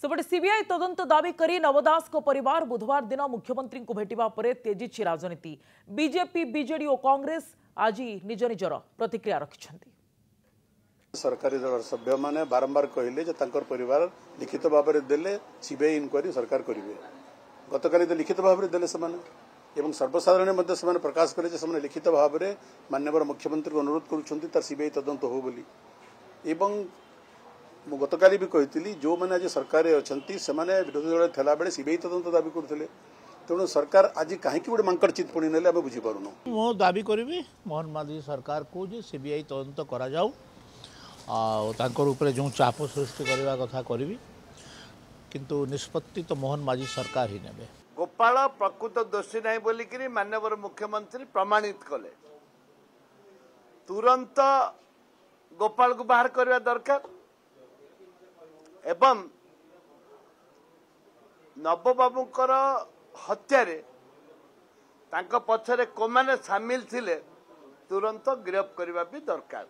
सेपटे सीबीआई तदंत दाबी करी नवदास को परिवार बुधवार दिन मुख्यमंत्री को भेटिबा परे तेजिछि राजनीति। बीजेपी बीजेडी और कांग्रेस आज निज निजर प्रतिक्रिया रखिछन्ति। सरकारी दल सभ्य माने बारंबार कहले जे तांकर परिवार लिखित भाव में देले सीबीआई इंक्वारी सरकार करिवे। गतकाली तो लिखित भाव में देले समान एवं सर्वसाधारण मध्य समान प्रकाश करे जे समान लिखित भाव में माननीय मुख्यमंत्री को अनुरोध करूछन्ति तार सीबीआई तदंत हो बोली। एवं गतकाली भी कही जो मैंने आज सरकार अच्छी से विरोधी दल थला बेले सीबीआई तदंत दाबी करते तेणु सरकार आज कहीं गोटे मांकड़ चित पुणी ने बुझीपारूनु। मो दाबी करी मोहन माझी सरकार को सीबीआई तदंत करा जाऊ जो चाप सृष्टि करने कथा करी किंतु निष्पत्ति तो मोहन माझी सरकार ही नेबे। गोपाल प्रकृत दोषी नहीं बोलिक माननीय मुख्यमंत्री प्रमाणित कले तुरंत गोपाल को बाहर करने दरकार एवं नवबाबूंकर हत्यारे तांको पछरे कोमाने सामिल थिले तुरंत गिरफ्त करबा भी दरकार।